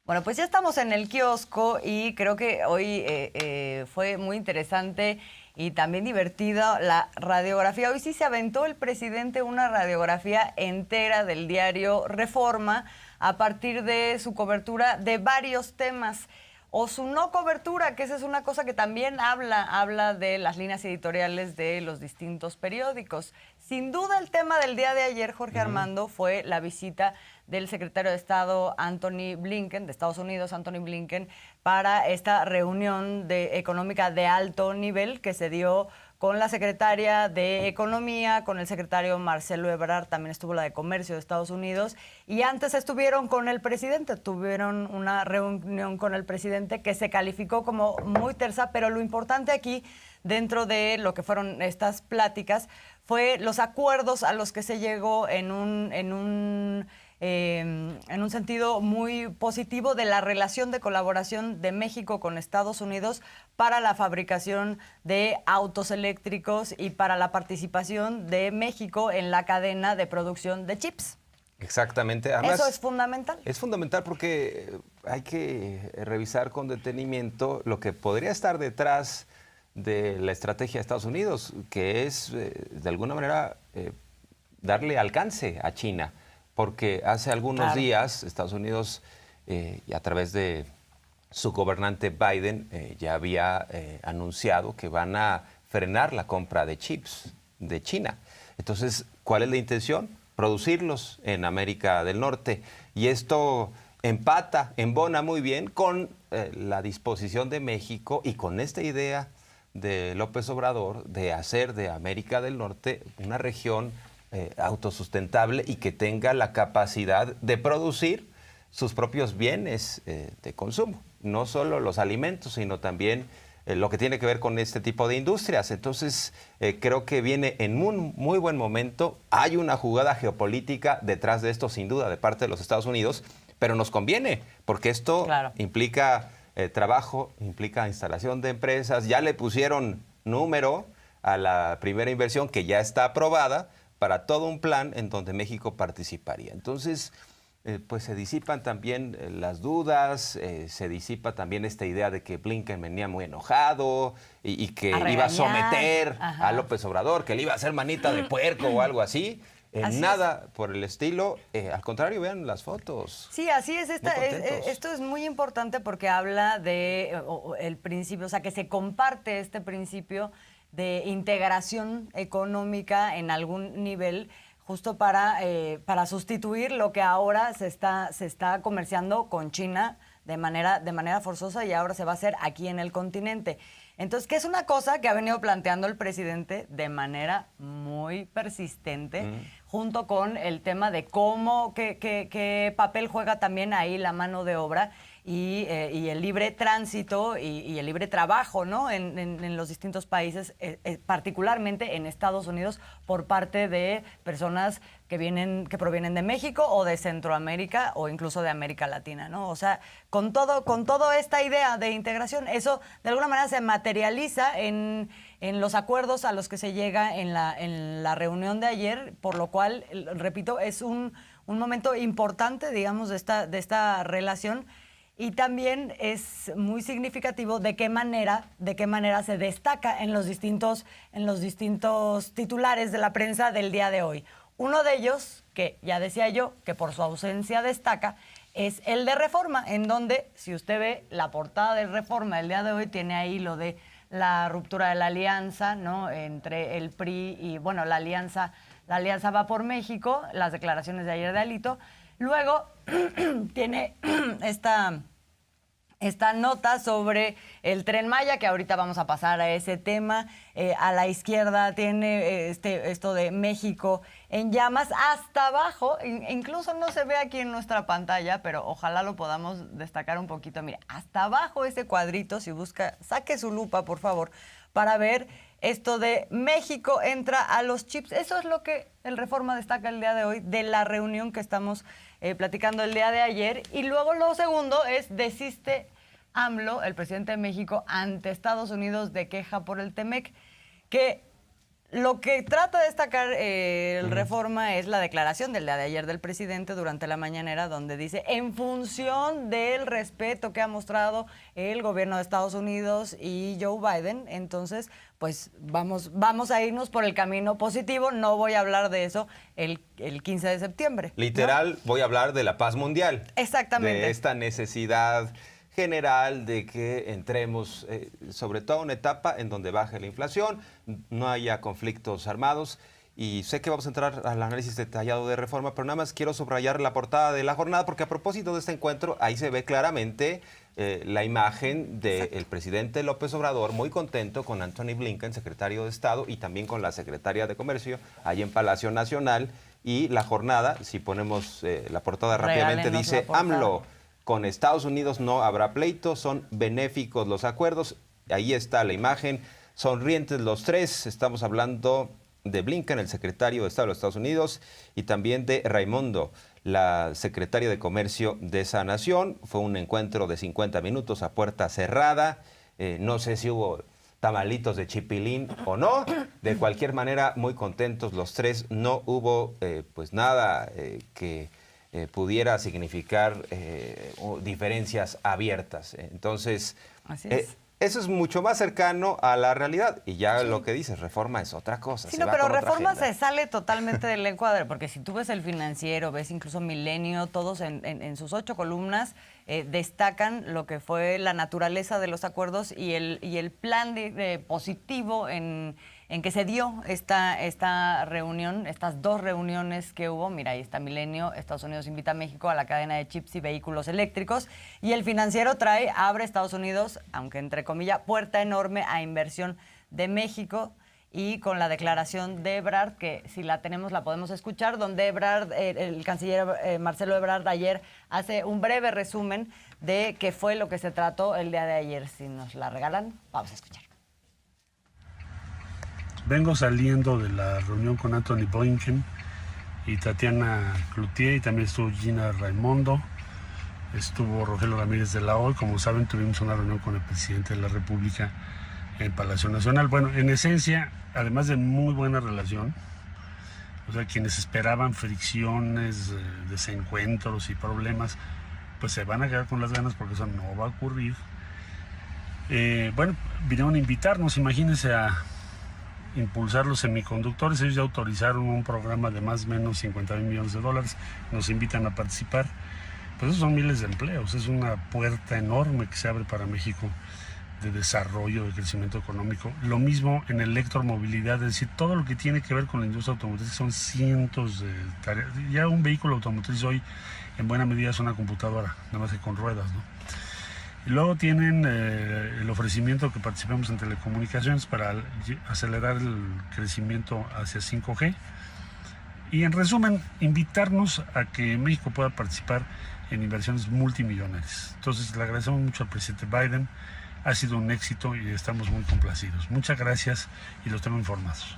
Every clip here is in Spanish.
Bueno, pues ya estamos en el kiosco y creo que hoy fue muy interesante y también divertida la radiografía. Hoy sí se aventó el presidente una radiografía entera del diario Reforma a partir de su cobertura de varios temas o su no cobertura, que esa es una cosa que también habla de las líneas editoriales de los distintos periódicos. Sin duda el tema del día de ayer, Jorge Armando, fue la visita del secretario de Estado Antony Blinken, de Estados Unidos, Antony Blinken, para esta reunión económica de alto nivel que se dio con la secretaria de Economía, con el secretario Marcelo Ebrard, también estuvo la de Comercio de Estados Unidos, y antes estuvieron con el presidente, tuvieron una reunión con el presidente que se calificó como muy tersa, pero lo importante aquí, dentro de lo que fueron estas pláticas, fue los acuerdos a los que se llegó en un sentido muy positivo de la relación de colaboración de México con Estados Unidos para la fabricación de autos eléctricos y para la participación de México en la cadena de producción de chips. Exactamente. Además, eso es fundamental. Es fundamental porque hay que revisar con detenimiento lo que podría estar detrás de la estrategia de Estados Unidos, que es, de alguna manera, darle alcance a China. Porque hace algunos días Estados Unidos, y a través de su gobernante Biden, ya había anunciado que van a frenar la compra de chips de China. Entonces, ¿cuál es la intención? Producirlos en América del Norte. Y esto embona muy bien con la disposición de México y con esta idea de López Obrador de hacer de América del Norte una región autosustentable y que tenga la capacidad de producir sus propios bienes de consumo. No solo los alimentos, sino también lo que tiene que ver con este tipo de industrias. Entonces, creo que viene en un muy buen momento. Hay una jugada geopolítica detrás de esto, sin duda, de parte de los Estados Unidos, pero nos conviene, porque esto implica trabajo, implica instalación de empresas. Ya le pusieron número a la primera inversión que ya está aprobada para todo un plan en donde México participaría. Entonces, pues se disipan también las dudas, se disipa también esta idea de que Blinken venía muy enojado y que iba a someter a López Obrador, que le iba a hacer manita de puerco o algo así. Nada por el estilo, al contrario, vean las fotos. Sí, así es. Esto es muy importante porque habla de el principio, o sea, que se comparte este principio de integración económica en algún nivel, justo para sustituir lo que ahora se está comerciando con China de manera forzosa y ahora se va a hacer aquí en el continente. Entonces, que es una cosa que ha venido planteando el presidente de manera muy persistente, junto con el tema de qué papel juega también ahí la mano de obra y el libre tránsito y el libre trabajo, ¿no? en los distintos países, particularmente en Estados Unidos, por parte de personas que provienen de México o de Centroamérica o incluso de América Latina, ¿no? O sea, con todo esta idea de integración, eso de alguna manera se materializa en los acuerdos a los que se llega en la reunión de ayer, por lo cual, repito, es un momento importante, digamos, de esta relación. Y también es muy significativo de qué manera se destaca en los distintos titulares de la prensa del día de hoy. Uno de ellos, que ya decía yo, que por su ausencia destaca, es el de Reforma, en donde, si usted ve la portada de Reforma del día de hoy, tiene ahí lo de la ruptura de la alianza, ¿no?, entre el PRI y, bueno, la alianza va por México, las declaraciones de ayer de Alito. Luego tiene esta nota sobre el Tren Maya, que ahorita vamos a pasar a ese tema. A la izquierda tiene esto de México en llamas. Hasta abajo, incluso no se ve aquí en nuestra pantalla, pero ojalá lo podamos destacar un poquito. Mire, hasta abajo ese cuadrito, si busca, saque su lupa, por favor, para ver esto de México entra a los chips. Eso es lo que el Reforma destaca el día de hoy de la reunión que estamos platicando el día de ayer. Y luego lo segundo es desiste AMLO, el presidente de México, ante Estados Unidos de queja por el TEMEC, que Lo que trata de destacar el Reforma es la declaración del día de ayer del presidente durante la mañanera, donde dice, en función del respeto que ha mostrado el gobierno de Estados Unidos y Joe Biden, entonces, pues vamos a irnos por el camino positivo. No voy a hablar de eso el 15 de septiembre. Literal, ¿no? Voy a hablar de la paz mundial. Exactamente. De esta necesidad general de que entremos sobre todo en una etapa en donde baje la inflación, no haya conflictos armados. Y sé que vamos a entrar al análisis detallado de Reforma, pero nada más quiero subrayar la portada de la jornada, porque a propósito de este encuentro, ahí se ve claramente la imagen del presidente López Obrador, muy contento con Antony Blinken, secretario de Estado, y también con la secretaria de Comercio, ahí en Palacio Nacional. Y la jornada, si ponemos la portada rápidamente, dice AMLO: con Estados Unidos no habrá pleito, son benéficos los acuerdos. Ahí está la imagen, sonrientes los tres. Estamos hablando de Blinken, el secretario de Estado de los Estados Unidos, y también de Raimondo, la secretaria de Comercio de esa nación. Fue un encuentro de 50 minutos a puerta cerrada. No sé si hubo tamalitos de chipilín o no. De cualquier manera, muy contentos los tres. No hubo pues nada que pudiera significar diferencias abiertas. Entonces, así es. Eso es mucho más cercano a la realidad. Y ya lo que dices, Reforma es otra cosa. Sí, no, pero Reforma se sale totalmente del encuadre, porque si tú ves El Financiero, ves incluso Milenio, todos en sus 8 columnas destacan lo que fue la naturaleza de los acuerdos y el plan positivo en que se dio esta reunión, estas 2 reuniones que hubo. Mira, ahí está Milenio: Estados Unidos invita a México a la cadena de chips y vehículos eléctricos. Y El Financiero abre Estados Unidos, aunque entre comillas, puerta enorme a inversión de México. Y con la declaración de Ebrard, que si la tenemos la podemos escuchar, donde Ebrard, el canciller Marcelo Ebrard, ayer hace un breve resumen de qué fue lo que se trató el día de ayer. Si nos la regalan, vamos a escuchar. Vengo saliendo de la reunión con Antony Blinken y Tatiana Cloutier, y también estuvo Gina Raimondo, estuvo Rogelio Ramírez de la OI. Como saben, tuvimos una reunión con el presidente de la República en Palacio Nacional. Bueno, en esencia, además de muy buena relación, o sea, quienes esperaban fricciones, desencuentros y problemas, pues se van a quedar con las ganas, porque eso no va a ocurrir. Bueno, vinieron a invitarnos, imagínense, a impulsar los semiconductores. Ellos ya autorizaron un programa de más o menos $50,000 millones, nos invitan a participar. Pues esos son miles de empleos, es una puerta enorme que se abre para México de desarrollo, de crecimiento económico. Lo mismo en electromovilidad, es decir, todo lo que tiene que ver con la industria automotriz. Son cientos de tareas. Ya un vehículo automotriz hoy en buena medida es una computadora, nada más que con ruedas, ¿no? Y luego tienen el ofrecimiento que participemos en telecomunicaciones para acelerar el crecimiento hacia 5G. Y en resumen, invitarnos a que México pueda participar en inversiones multimillonarias. Entonces, le agradecemos mucho al presidente Biden. Ha sido un éxito y estamos muy complacidos. Muchas gracias y los tengo informados.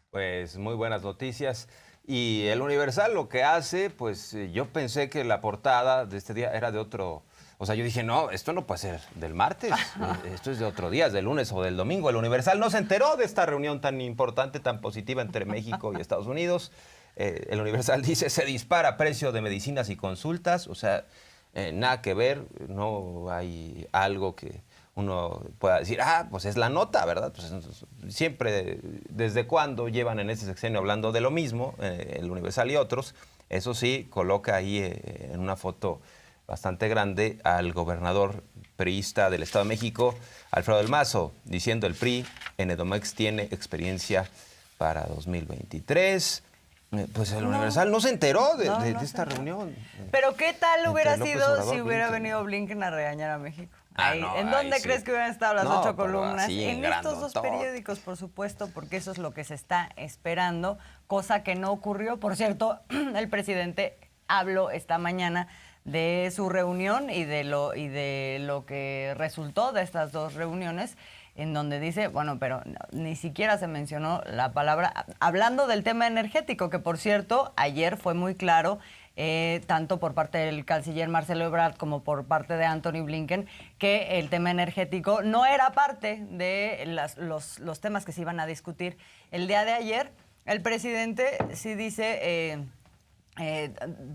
Pues muy buenas noticias. Y el Universal lo que hace, pues yo pensé que la portada de este día era de otro. O sea, yo dije, no, esto no puede ser del martes, esto es de otro día, es del lunes o del domingo. El Universal no se enteró de esta reunión tan importante, tan positiva entre México y Estados Unidos. El Universal dice, se dispara precio de medicinas y consultas. O sea, nada que ver, no hay algo que uno pueda decir, pues es la nota, ¿verdad? Pues siempre, ¿desde cuándo llevan en este sexenio hablando de lo mismo, el Universal y otros? Eso sí, coloca ahí en una foto bastante grande al gobernador priista del Estado de México, Alfredo del Mazo, diciendo: el PRI en Edomex tiene experiencia para 2023. Pues el Universal no se enteró de esta reunión. Pero ¿qué tal hubiera sido si hubiera venido Blinken a regañar a México? ¿En dónde crees que hubieran estado las 8 columnas? En estos 2 periódicos, por supuesto, porque eso es lo que se está esperando, cosa que no ocurrió. Por cierto, el presidente habló esta mañana de su reunión y de lo que resultó de estas 2 reuniones, en donde dice, bueno, pero ni siquiera se mencionó la palabra, hablando del tema energético, que por cierto, ayer fue muy claro tanto por parte del canciller Marcelo Ebrard como por parte de Antony Blinken, que el tema energético no era parte de los temas que se iban a discutir el día de ayer. El presidente sí dice...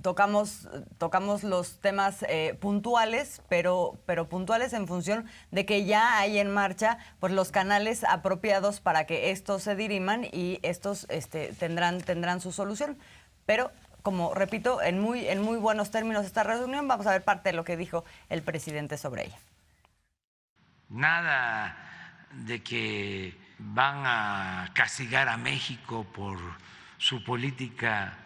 tocamos los temas puntuales, pero puntuales en función de que ya hay en marcha pues los canales apropiados para que estos se diriman y estos tendrán su solución. Pero, como repito, en muy buenos términos esta reunión. Vamos a ver parte de lo que dijo el presidente sobre ella. Nada de que van a castigar a México por su política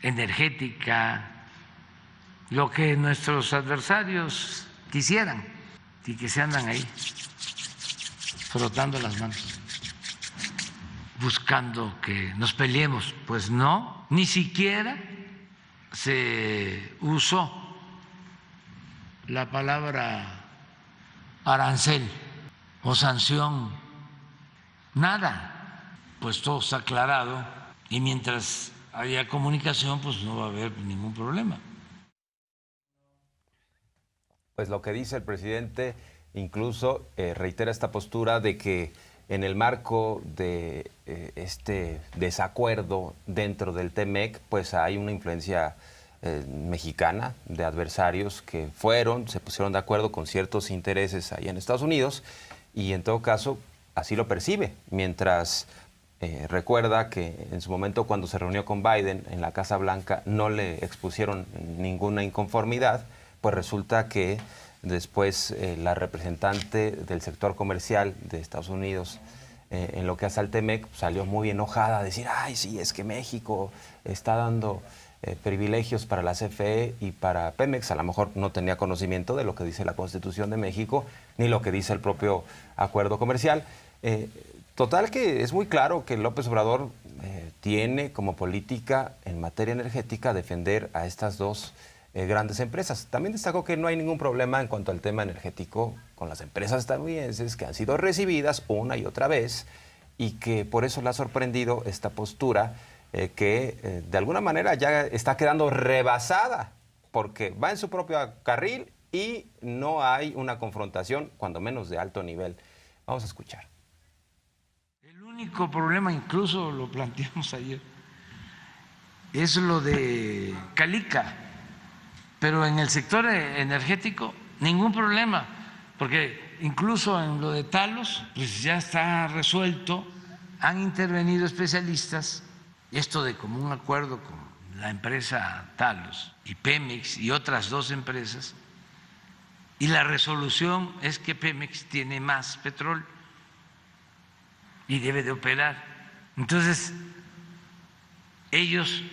energética, lo que nuestros adversarios quisieran y que se andan ahí frotando las manos, buscando que nos peleemos. Pues no, ni siquiera se usó la palabra arancel o sanción, nada, pues todo está aclarado y mientras haya comunicación, pues no va a haber ningún problema. Pues lo que dice el presidente incluso reitera esta postura de que en el marco de este desacuerdo dentro del TEMEC, pues hay una influencia mexicana de adversarios que se pusieron de acuerdo con ciertos intereses ahí en Estados Unidos y en todo caso así lo percibe, mientras... recuerda que en su momento cuando se reunió con Biden en la Casa Blanca no le expusieron ninguna inconformidad, pues resulta que después la representante del sector comercial de Estados Unidos en lo que hace al TEMEC salió muy enojada a decir, ay, sí, es que México está dando privilegios para la CFE y para Pemex. A lo mejor no tenía conocimiento de lo que dice la Constitución de México ni lo que dice el propio acuerdo comercial. Total que es muy claro que López Obrador tiene como política en materia energética defender a estas dos grandes empresas. También destacó que no hay ningún problema en cuanto al tema energético con las empresas estadounidenses que han sido recibidas una y otra vez y que por eso le ha sorprendido esta postura que de alguna manera ya está quedando rebasada porque va en su propio carril y no hay una confrontación, cuando menos de alto nivel. Vamos a escuchar. El único problema, incluso lo planteamos ayer, es lo de Calica, pero en el sector energético ningún problema, porque incluso en lo de Talos pues ya está resuelto, han intervenido especialistas, esto de común acuerdo con la empresa Talos y Pemex y otras dos empresas, y la resolución es que Pemex tiene más petróleo y debe de operar. Entonces, ellos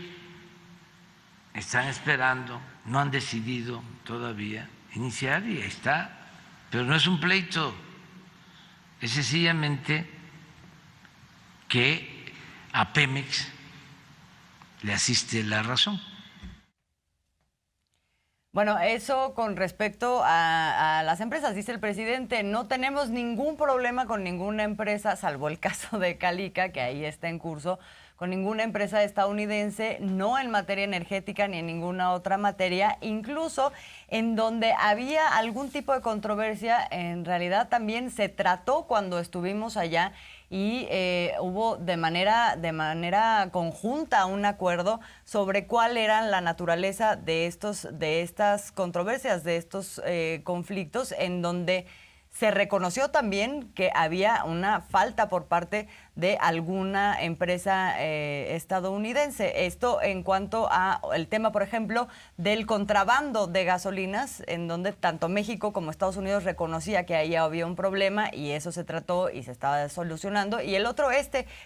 están esperando, no han decidido todavía iniciar y ahí está, pero no es un pleito, es sencillamente que a Pemex le asiste la razón. Bueno, eso con respecto a las empresas, dice el presidente, no tenemos ningún problema con ninguna empresa, salvo el caso de Calica, que ahí está en curso, con ninguna empresa estadounidense, no en materia energética ni en ninguna otra materia, incluso en donde había algún tipo de controversia, en realidad también se trató cuando estuvimos allá y hubo de manera conjunta un acuerdo sobre cuál era la naturaleza de estas controversias, de estos conflictos, en donde se reconoció también que había una falta por parte de alguna empresa estadounidense. Esto en cuanto a el tema, por ejemplo, del contrabando de gasolinas, en donde tanto México como Estados Unidos reconocía que ahí había un problema y eso se trató y se estaba solucionando. Y el otro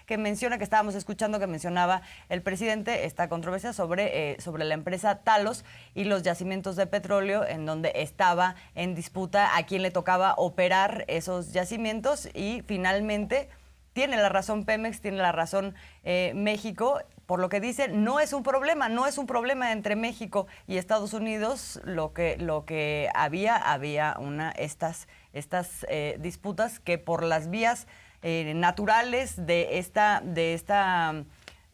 que menciona, que estábamos escuchando, que mencionaba el presidente, esta controversia sobre la empresa Talos y los yacimientos de petróleo, en donde estaba en disputa a quién le tocaba operar esos yacimientos y finalmente tiene la razón Pemex, tiene la razón México, por lo que dice, no es un problema entre México y Estados Unidos, lo que había estas disputas que por las vías naturales de esta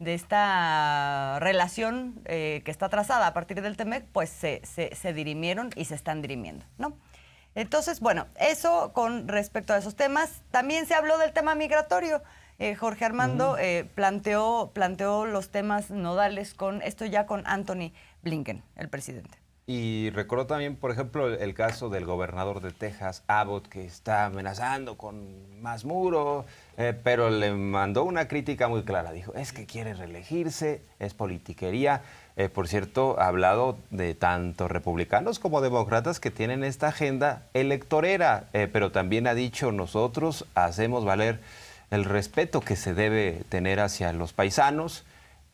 esta relación que está trazada a partir del TEMEC, pues se dirimieron y se están dirimiendo, ¿no? Entonces, bueno, eso con respecto a esos temas. También se habló del tema migratorio. Jorge Armando planteó los temas nodales con esto ya con Anthony Blinken, el presidente. Y recuerdo también, por ejemplo, el caso del gobernador de Texas, Abbott, que está amenazando con más muro, pero le mandó una crítica muy clara. Dijo, es que quiere reelegirse, es politiquería. Por cierto, ha hablado de tanto republicanos como demócratas que tienen esta agenda electorera, pero también ha dicho, nosotros hacemos valer el respeto que se debe tener hacia los paisanos.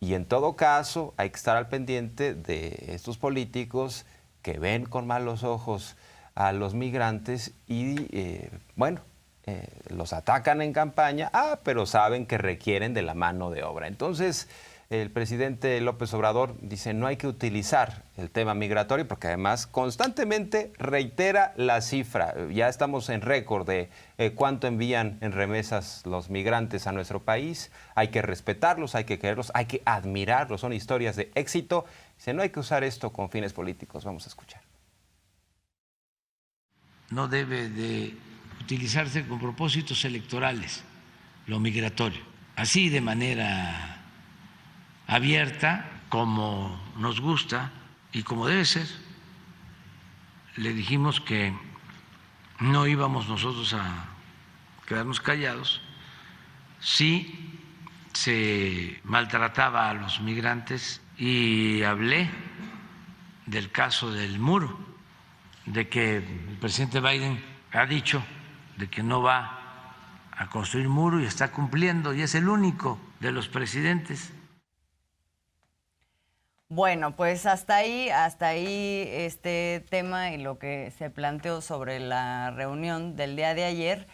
Y en todo caso, hay que estar al pendiente de estos políticos que ven con malos ojos a los migrantes y, los atacan en campaña, pero saben que requieren de la mano de obra. Entonces, el presidente López Obrador dice no hay que utilizar el tema migratorio porque además constantemente reitera la cifra. Ya estamos en récord de cuánto envían en remesas los migrantes a nuestro país. Hay que respetarlos, hay que quererlos, hay que admirarlos. Son historias de éxito. Dice no hay que usar esto con fines políticos. Vamos a escuchar. No debe de utilizarse con propósitos electorales lo migratorio. Así de manera abierta, como nos gusta y como debe ser. Le dijimos que no íbamos nosotros a quedarnos callados si se maltrataba a los migrantes y hablé del caso del muro, de que el presidente Biden ha dicho de que no va a construir muro y está cumpliendo y es el único de los presidentes. Bueno, pues hasta ahí este tema y lo que se planteó sobre la reunión del día de ayer.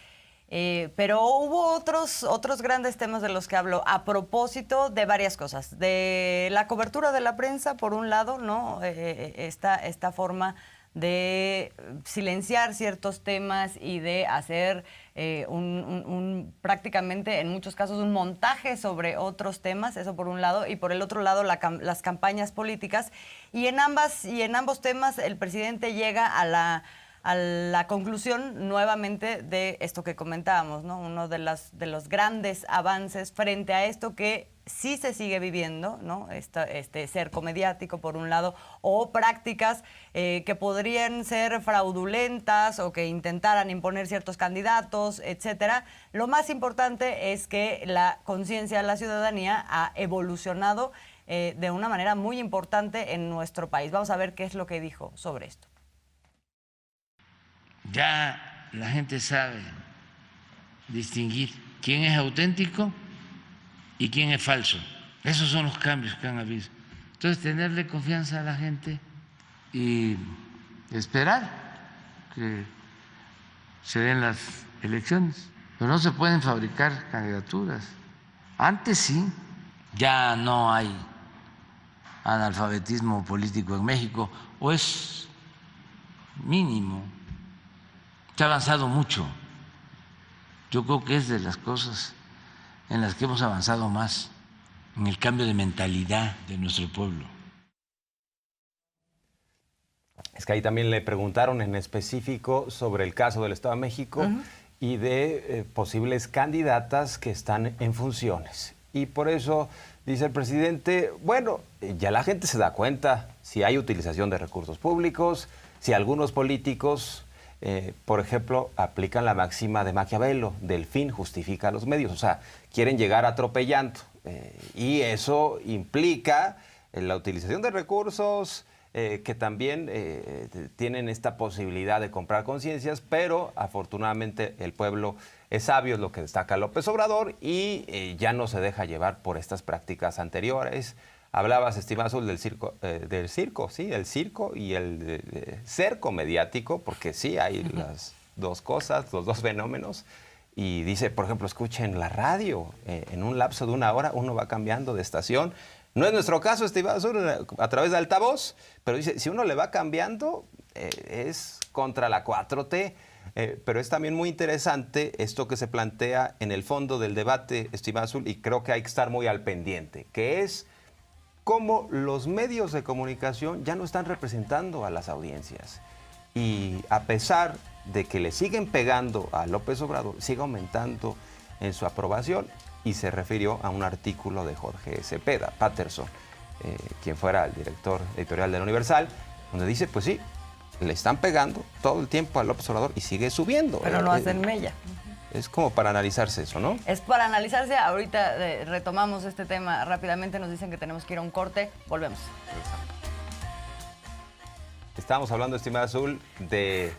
Pero hubo otros grandes temas de los que habló a propósito de varias cosas. De la cobertura de la prensa, por un lado, ¿no? Esta forma de silenciar ciertos temas y de hacer prácticamente en muchos casos un montaje sobre otros temas, eso por un lado, y por el otro lado las campañas políticas. Y en ambos temas el presidente llega a la conclusión nuevamente de esto que comentábamos, ¿no? Uno de los grandes avances frente a esto que sí se sigue viviendo, ¿no? Este cerco mediático, por un lado, o prácticas que podrían ser fraudulentas o que intentaran imponer ciertos candidatos, etcétera. Lo más importante es que la conciencia de la ciudadanía ha evolucionado de una manera muy importante en nuestro país. Vamos a ver qué es lo que dijo sobre esto. Ya la gente sabe distinguir quién es auténtico y quién es falso. Esos son los cambios que han habido. Entonces, tenerle confianza a la gente y esperar que se den las elecciones. Pero no se pueden fabricar candidaturas. Antes sí, ya no hay analfabetismo político en México, o es mínimo. Se ha avanzado mucho. Yo creo que es de las cosas en las que hemos avanzado más, en el cambio de mentalidad de nuestro pueblo. Es que ahí también le preguntaron en específico sobre el caso del Estado de México y de posibles candidatas que están en funciones. Y por eso dice el presidente, bueno, ya la gente se da cuenta si hay utilización de recursos públicos, si algunos políticos... por ejemplo, aplican la máxima de Maquiavelo, del fin justifica los medios, o sea, quieren llegar atropellando y eso implica la utilización de recursos que también tienen esta posibilidad de comprar conciencias, pero afortunadamente el pueblo es sabio, es lo que destaca López Obrador, y ya no se deja llevar por estas prácticas anteriores. Hablabas, estimado Azul, del circo, el circo y el cerco mediático, porque sí hay las dos cosas, los dos fenómenos. Y dice, por ejemplo, escuchen la radio, en un lapso de una hora uno va cambiando de estación. No es nuestro caso, estimado Azul, a través de altavoz, pero dice, si uno le va cambiando, es contra la 4T. Pero es también muy interesante esto que se plantea en el fondo del debate, estimado Azul, y creo que hay que estar muy al pendiente, que es cómo los medios de comunicación ya no están representando a las audiencias. Y a pesar de que le siguen pegando a López Obrador, sigue aumentando en su aprobación, y se refirió a un artículo de Jorge Cepeda Patterson, quien fuera el director editorial del Universal, donde dice, pues sí, le están pegando todo el tiempo a López Obrador y sigue subiendo. Pero no hacen mella. Es como para analizarse eso, ¿no? Es para analizarse. Ahorita retomamos este tema rápidamente. Nos dicen que tenemos que ir a un corte. Volvemos. Estábamos hablando, estimada Azul, de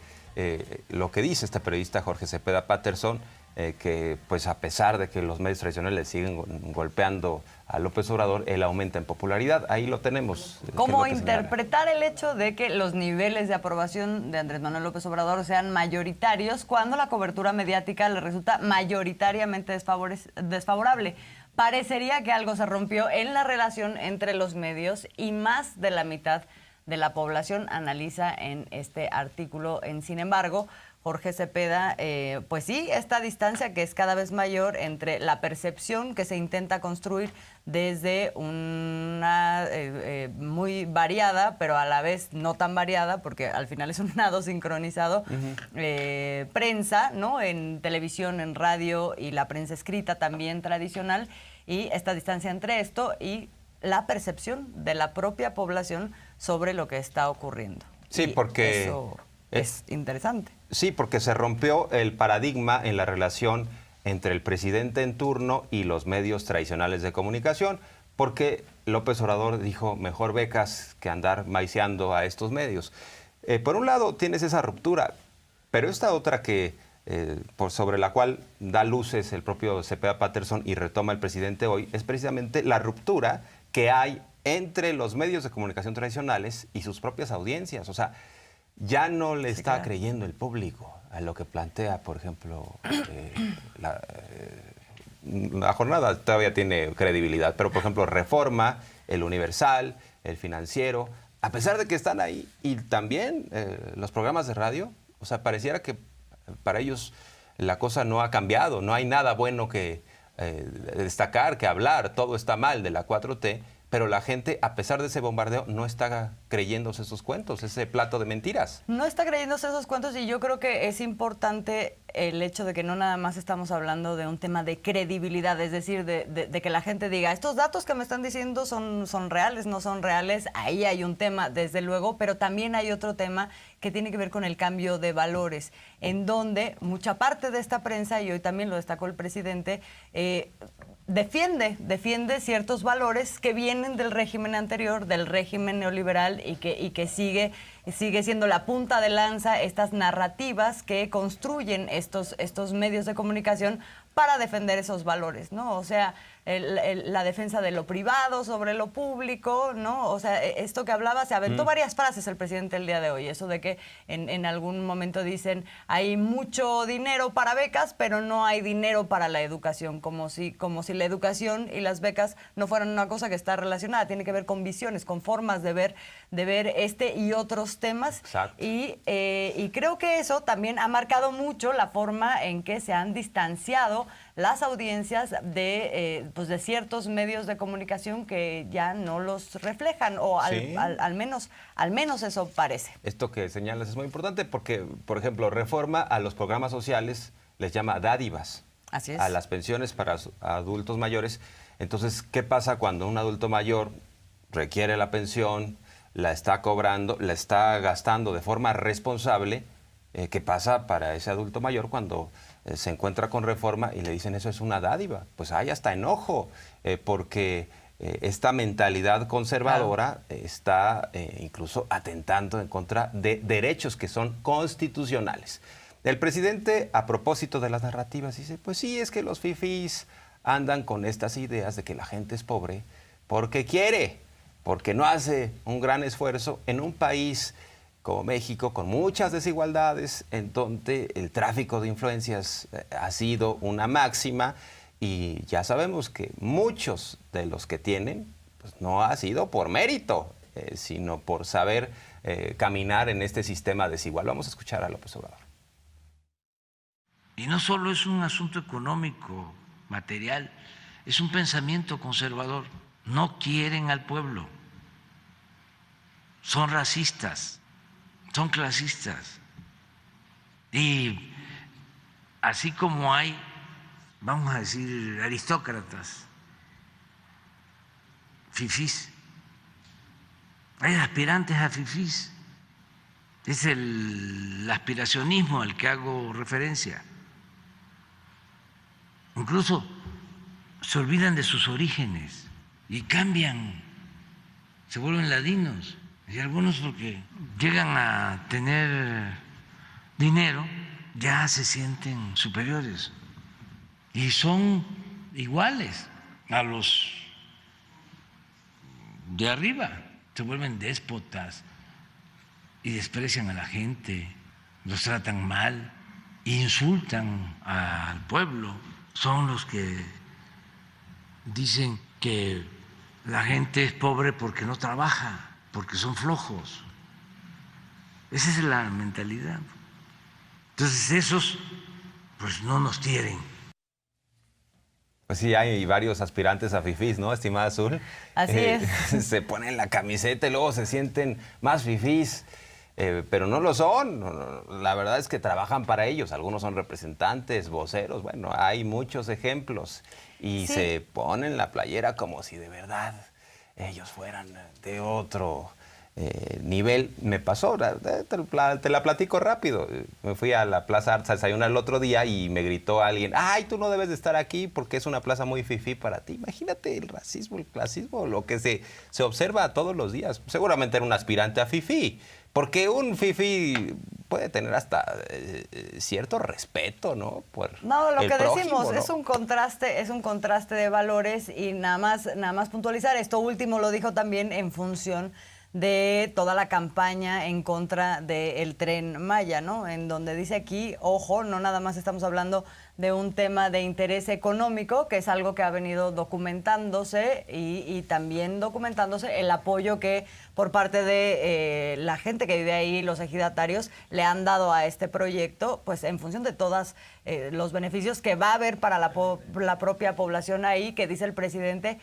lo que dice este periodista Jorge Cepeda Patterson, que pues a pesar de que los medios tradicionales le siguen golpeando a López Obrador, él aumenta en popularidad. Ahí lo tenemos. ¿Cómo interpretar el hecho de que los niveles de aprobación de Andrés Manuel López Obrador sean mayoritarios cuando la cobertura mediática le resulta mayoritariamente desfavorable? Parecería que algo se rompió en la relación entre los medios y más de la mitad de la población analiza en este artículo. Sin embargo, Jorge Cepeda, pues sí, esta distancia que es cada vez mayor entre la percepción que se intenta construir desde una muy variada, pero a la vez no tan variada, porque al final es un nado sincronizado, prensa, ¿no? En televisión, en radio y la prensa escrita también tradicional, y esta distancia entre esto y la percepción de la propia población sobre lo que está ocurriendo. Sí, porque eso es interesante. Sí, porque se rompió el paradigma en la relación entre el presidente en turno y los medios tradicionales de comunicación, porque López Obrador dijo, mejor becas que andar maiceando a estos medios. Por un lado tienes esa ruptura, pero esta otra que sobre la cual da luces el propio Cepeda Patterson y retoma el presidente hoy, es precisamente la ruptura que hay entre los medios de comunicación tradicionales y sus propias audiencias. O sea, ya no le está creyendo el público a lo que plantea, por ejemplo, la jornada todavía tiene credibilidad, pero por ejemplo Reforma, El Universal, El Financiero, a pesar de que están ahí, y también los programas de radio, o sea, pareciera que para ellos la cosa no ha cambiado, no hay nada bueno que destacar, que hablar, todo está mal de la 4T, pero la gente, a pesar de ese bombardeo, no está creyéndose esos cuentos, ese plato de mentiras. No está creyéndose esos cuentos, y yo creo que es importante el hecho de que no nada más estamos hablando de un tema de credibilidad, es decir, de que la gente diga, estos datos que me están diciendo son reales, no son reales. Ahí hay un tema, desde luego, pero también hay otro tema que tiene que ver con el cambio de valores, en donde mucha parte de esta prensa, y hoy también lo destacó el presidente, defiende ciertos valores que vienen del régimen anterior, del régimen neoliberal, y que sigue siendo la punta de lanza estas narrativas que construyen estos medios de comunicación para defender esos valores, ¿no? O sea, la defensa de lo privado sobre lo público, ¿no? O sea, esto que hablaba, se aventó varias frases el presidente el día de hoy, eso de que en algún momento dicen hay mucho dinero para becas, pero no hay dinero para la educación, como si la educación y las becas no fueran una cosa que está relacionada, tiene que ver con visiones, con formas de ver este y otros temas. Exacto. Y creo que eso también ha marcado mucho la forma en que se han distanciado las audiencias de ciertos medios de comunicación que ya no los reflejan, o al menos eso parece. Esto que señalas es muy importante porque, por ejemplo, Reforma a los programas sociales les llama dádivas. Así es. A las pensiones para adultos mayores. Entonces, ¿qué pasa cuando un adulto mayor requiere la pensión, la está cobrando, la está gastando de forma responsable? ¿Qué pasa para ese adulto mayor cuando se encuentra con Reforma y le dicen eso es una dádiva? Pues hay hasta enojo, porque esta mentalidad conservadora está incluso atentando en contra de derechos que son constitucionales. El presidente, a propósito de las narrativas, dice, pues sí, es que los fifís andan con estas ideas de que la gente es pobre porque quiere, porque no hace un gran esfuerzo en un país como México, con muchas desigualdades, en donde el tráfico de influencias ha sido una máxima, y ya sabemos que muchos de los que tienen, pues no ha sido por mérito, sino por saber caminar en este sistema desigual. Vamos a escuchar a López Obrador. Y no solo es un asunto económico, material, es un pensamiento conservador. No quieren al pueblo, son racistas, son clasistas. Y así como hay, vamos a decir, aristócratas, fifís, hay aspirantes a fifís. Es el aspiracionismo al que hago referencia. Incluso se olvidan de sus orígenes y cambian, se vuelven ladinos. Y algunos, porque llegan a tener dinero, ya se sienten superiores y son iguales a los de arriba. Se vuelven déspotas y desprecian a la gente, los tratan mal, insultan al pueblo. Son los que dicen que la gente es pobre porque no trabaja, porque son flojos. Esa es la mentalidad. Entonces esos pues no nos quieren. Pues sí, hay varios aspirantes a fifís, ¿no, estimada Azul? Así es. Se ponen la camiseta y luego se sienten más fifís, pero no lo son. La verdad es que trabajan para ellos. Algunos son representantes, voceros. Bueno, hay muchos ejemplos. Y Sí. se ponen la playera como si de verdad ellos fueran de otro nivel. Me pasó, te la platico rápido. Me fui a la Plaza Arts a desayunar el otro día y me gritó alguien: ay, tú no debes de estar aquí porque es una plaza muy fifí para ti. Imagínate el racismo, el clasismo, lo que se observa todos los días. Seguramente era un aspirante a fifí, porque un fifí puede tener hasta cierto respeto, ¿no? Por No, lo el que prójimo, decimos ¿no? es un contraste de valores y nada más puntualizar. Esto último lo dijo también en función de toda la campaña en contra del Tren Maya, ¿no? En donde dice aquí, ojo, no nada más estamos hablando de un tema de interés económico, que es algo que ha venido documentándose y también documentándose el apoyo que por parte de la gente que vive ahí, los ejidatarios, le han dado a este proyecto, pues en función de todos los beneficios que va a haber para la propia población ahí, que dice el presidente,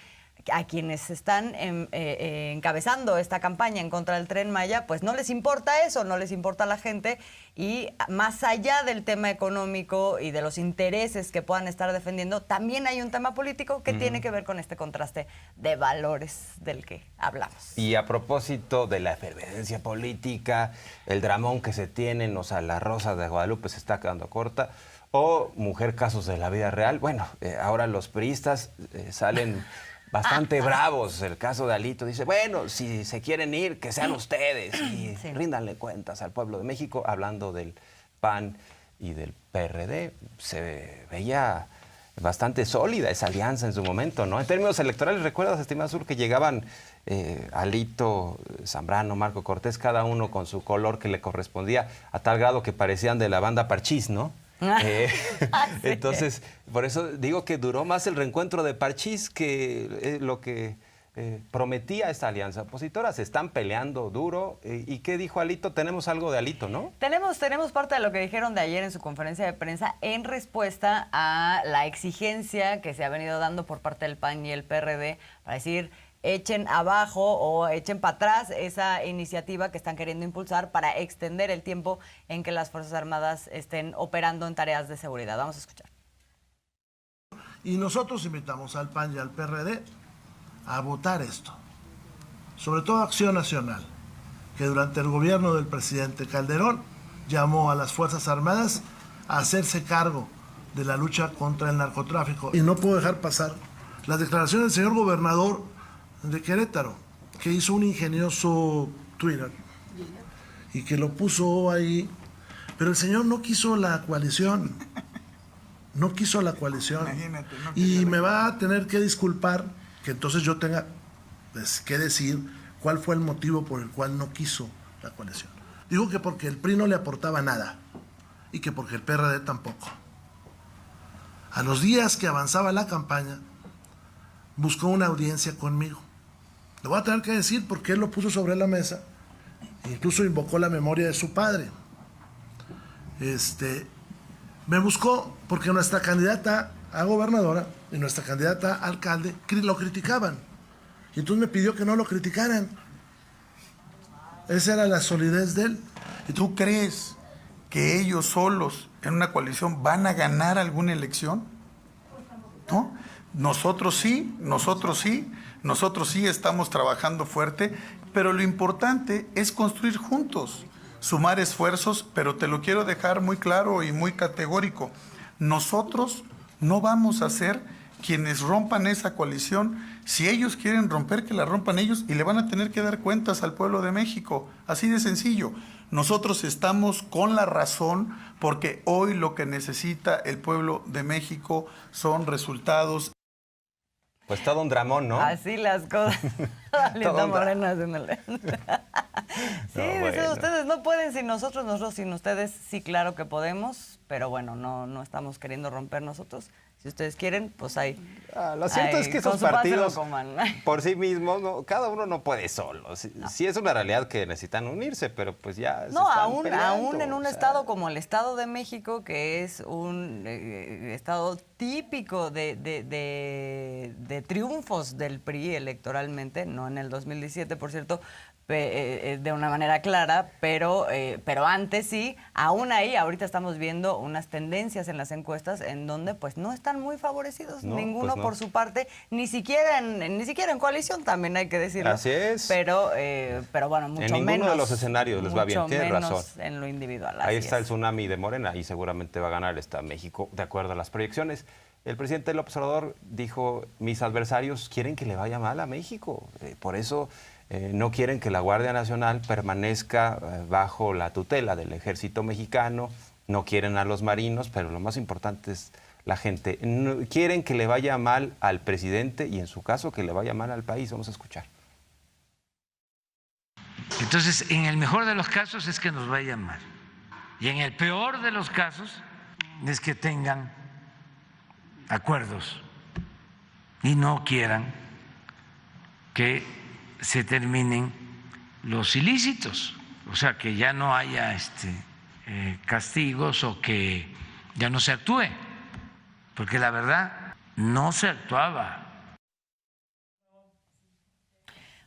a quienes están encabezando esta campaña en contra del Tren Maya, pues no les importa eso, no les importa a la gente, y más allá del tema económico y de los intereses que puedan estar defendiendo, también hay un tema político que tiene que ver con este contraste de valores del que hablamos. Y a propósito de la efervescencia política, el dramón que se tienen, o sea, la Rosa de Guadalupe se está quedando corta, o mujer casos de la vida real, bueno, ahora los priistas salen bastante bravos. El caso de Alito dice, bueno, si se quieren ir, que sean ustedes y Sí. ríndanle cuentas al pueblo de México. Hablando del PAN y del PRD, se veía bastante sólida esa alianza en su momento, ¿no? En términos electorales, ¿recuerdas, estimado Sur, que llegaban Alito, Zambrano, Marco Cortés, cada uno con su color que le correspondía, a tal grado que parecían de la banda Parchís, ¿no? Sí. Entonces, por eso digo que duró más el reencuentro de Parchís que lo que prometía esta alianza opositora. Se están peleando duro. ¿Y qué dijo Alito? Tenemos algo de Alito, ¿no? Tenemos parte de lo que dijeron de ayer en su conferencia de prensa en respuesta a la exigencia que se ha venido dando por parte del PAN y el PRD para decir, echen abajo o echen para atrás esa iniciativa que están queriendo impulsar para extender el tiempo en que las Fuerzas Armadas estén operando en tareas de seguridad. Vamos a escuchar. Y nosotros invitamos al PAN y al PRD a votar esto, sobre todo Acción Nacional, que durante el gobierno del presidente Calderón llamó a las Fuerzas Armadas a hacerse cargo de la lucha contra el narcotráfico. Y no puedo dejar pasar las declaraciones del señor gobernador de Querétaro, que hizo un ingenioso Twitter y que lo puso ahí, pero el señor no quiso la coalición. No quiso la coalición. Imagínate, no y quería me va a tener que disculpar que entonces yo tenga que decir cuál fue el motivo por el cual no quiso la coalición. Digo que porque el PRI no le aportaba nada y que porque el PRD tampoco. A los días que avanzaba la campaña, buscó una audiencia conmigo. Le voy a tener que decir porque él lo puso sobre la mesa, incluso invocó la memoria de su padre. Me buscó porque nuestra candidata a gobernadora y nuestra candidata a alcalde lo criticaban. Y entonces me pidió que no lo criticaran. Esa era la solidez de él. ¿Y tú crees que ellos solos en una coalición van a ganar alguna elección? ¿No? Nosotros sí estamos trabajando fuerte, pero lo importante es construir juntos, sumar esfuerzos, pero te lo quiero dejar muy claro y muy categórico. Nosotros no vamos a ser quienes rompan esa coalición. Si ellos quieren romper, que la rompan ellos y le van a tener que dar cuentas al pueblo de México. Así de sencillo. Nosotros estamos con la razón porque hoy lo que necesita el pueblo de México son resultados. Pues todo un dramón, ¿no? Así las cosas. Linda Morena haciéndole. Sí, No, bueno. Ustedes no pueden sin nosotros sin ustedes sí, claro que podemos, pero bueno, no estamos queriendo romper nosotros. Si ustedes quieren, pues ahí. Lo cierto es que esos con su pan se lo partidos coman. por sí mismos, cada uno no puede solo. Sí es una realidad que necesitan unirse, pero pues ya se están aún peleando, en un estado como el Estado de México, que es un estado típico de triunfos del PRI electoralmente, no en el 2017, por cierto, de una manera clara, pero antes sí, aún ahí, ahorita estamos viendo unas tendencias en las encuestas en donde pues no están muy favorecidos, No, ninguno pues no. por su parte, ni siquiera en coalición también hay que decirlo. Así es. Pero bueno, mucho menos. En ninguno de los escenarios les va bien, tienes razón. En lo individual. Ahí así está el es. tsunami de Morena y seguramente va a ganar el Estado de México de acuerdo a las proyecciones. El presidente López Obrador dijo, mis adversarios quieren que le vaya mal a México, por eso no quieren que la Guardia Nacional permanezca bajo la tutela del ejército mexicano, no quieren a los marinos, pero lo más importante es la gente. No, quieren que le vaya mal al presidente y en su caso que le vaya mal al país. Vamos a escuchar. Entonces, en el mejor de los casos es que nos vaya mal. Y en el peor de los casos es que tengan acuerdos y no quieran que se terminen los ilícitos, o sea, que ya no haya castigos o que ya no se actúe, porque la verdad no se actuaba.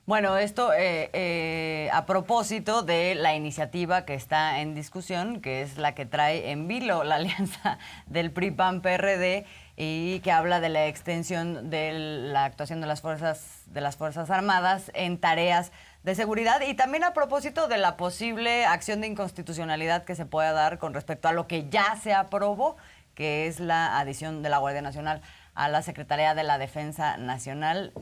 Bueno, esto a propósito de la iniciativa que está en discusión, que es la que trae en vilo la alianza del PRI-PAN-PRD y que habla de la extensión de la actuación de las Fuerzas Armadas en tareas de seguridad y también a propósito de la posible acción de inconstitucionalidad que se pueda dar con respecto a lo que ya se aprobó, que es la adición de la Guardia Nacional a la Secretaría de la Defensa Nacional,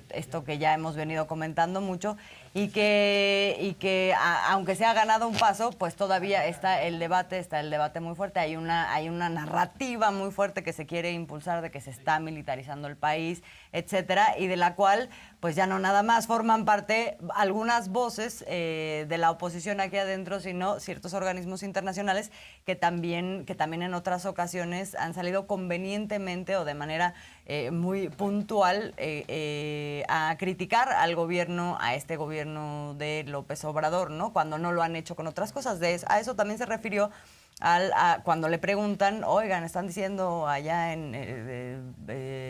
esto que ya hemos venido comentando mucho y que aunque se ha ganado un paso, pues todavía está el debate muy fuerte, hay una narrativa muy fuerte que se quiere impulsar de que se está militarizando el país, etcétera, y de la cual pues ya no nada más forman parte algunas voces de la oposición aquí adentro, sino ciertos organismos internacionales que también en otras ocasiones han salido convenientemente o de manera muy puntual a criticar al gobierno, a este gobierno de López Obrador, ¿no? Cuando no lo han hecho con otras cosas. A eso también se refirió cuando le preguntan, oigan, están diciendo allá en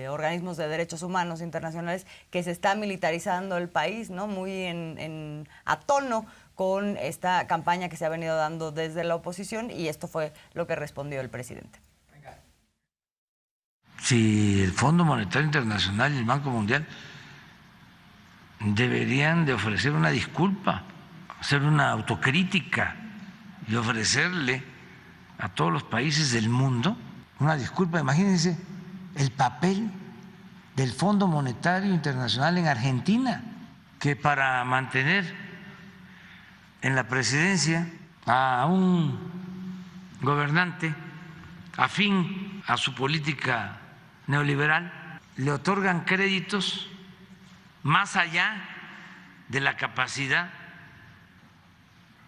organismos de derechos humanos internacionales que se está militarizando el país, ¿no? Muy a tono con esta campaña que se ha venido dando desde la oposición, y esto fue lo que respondió el presidente. Si el Fondo Monetario Internacional y el Banco Mundial deberían de ofrecer una disculpa, hacer una autocrítica y ofrecerle a todos los países del mundo una disculpa. Imagínense el papel del Fondo Monetario Internacional en Argentina, que para mantener en la presidencia a un gobernante afín a su política neoliberal, le otorgan créditos más allá de la capacidad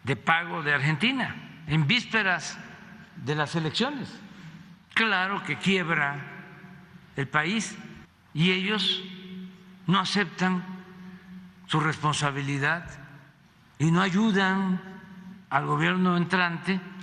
de pago de Argentina, en vísperas de las elecciones. Claro que quiebra el país y ellos no aceptan su responsabilidad y no ayudan al gobierno entrante